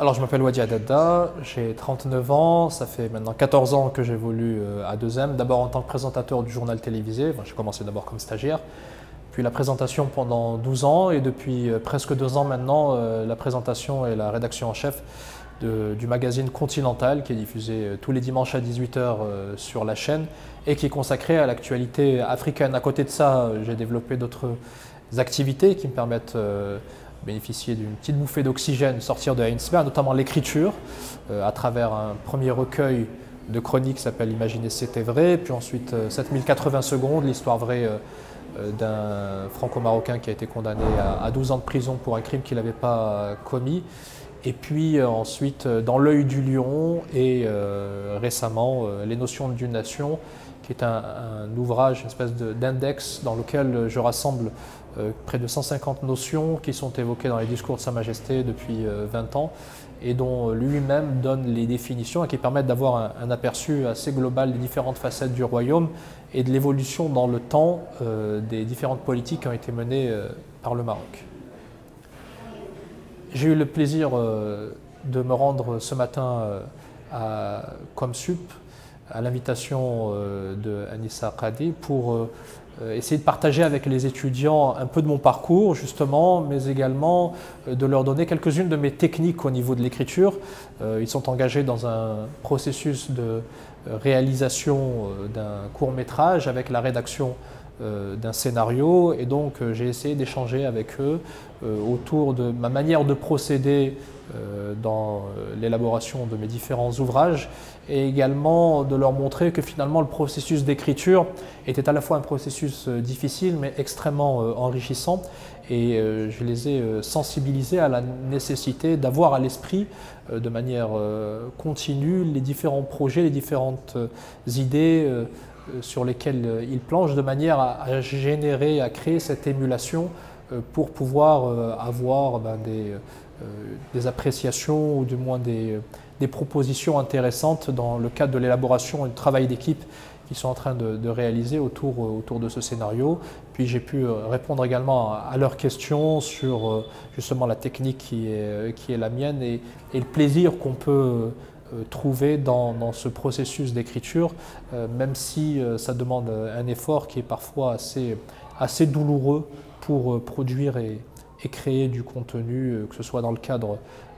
Alors, je m'appelle Wadi Adada, j'ai 39 ans, ça fait maintenant 14 ans que j'évolue à 2M. D'abord en tant que présentateur du journal télévisé, j'ai commencé d'abord comme stagiaire, puis la présentation pendant 12 ans et depuis presque 2 ans maintenant, la présentation et la rédaction en chef du magazine Continental qui est diffusé tous les dimanches à 18 h sur la chaîne et qui est consacré à l'actualité africaine. À côté de ça, j'ai développé d'autres activités qui me permettent bénéficier d'une petite bouffée d'oxygène, sortir de Heinsberg, notamment l'écriture, à travers un premier recueil de chroniques qui s'appelle Imaginez c'était vrai, puis ensuite 7080 secondes, l'histoire vraie d'un franco-marocain qui a été condamné à 12 ans de prison pour un crime qu'il n'avait pas commis. Et puis ensuite Dans l'œil du lion et récemment Les notions d'une nation, qui est un ouvrage, une espèce d'index dans lequel je rassemble près de 150 notions qui sont évoquées dans les discours de Sa Majesté depuis 20 ans et dont lui-même donne les définitions et qui permettent d'avoir un aperçu assez global des différentes facettes du royaume et de l'évolution dans le temps des différentes politiques qui ont été menées par le Maroc. J'ai eu le plaisir de me rendre ce matin à Comsup à l'invitation de Anissa Qadi pour essayer de partager avec les étudiants un peu de mon parcours justement, mais également de leur donner quelques-unes de mes techniques au niveau de l'écriture. Ils sont engagés dans un processus de réalisation d'un court-métrage avec la rédaction d'un scénario et donc j'ai essayé d'échanger avec eux autour de ma manière de procéder dans l'élaboration de mes différents ouvrages et également de leur montrer que finalement le processus d'écriture était à la fois un processus difficile mais extrêmement enrichissant et je les ai sensibilisés à la nécessité d'avoir à l'esprit de manière continue les différents projets, les différentes idées sur lesquels ils planchent de manière à générer, à créer cette émulation pour pouvoir avoir des appréciations ou du moins des propositions intéressantes dans le cadre de l'élaboration et du travail d'équipe qu'ils sont en train de réaliser autour de ce scénario. Puis j'ai pu répondre également à leurs questions sur justement la technique qui est la mienne et le plaisir qu'on peut trouver dans ce processus d'écriture, même si ça demande un effort qui est parfois assez douloureux pour produire et créer du contenu, que ce soit dans le cadre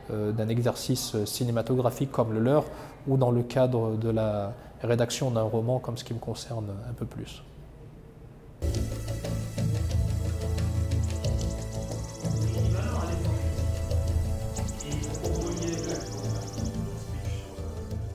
d'un exercice cinématographique comme le leur ou dans le cadre de la rédaction d'un roman comme ce qui me concerne un peu plus.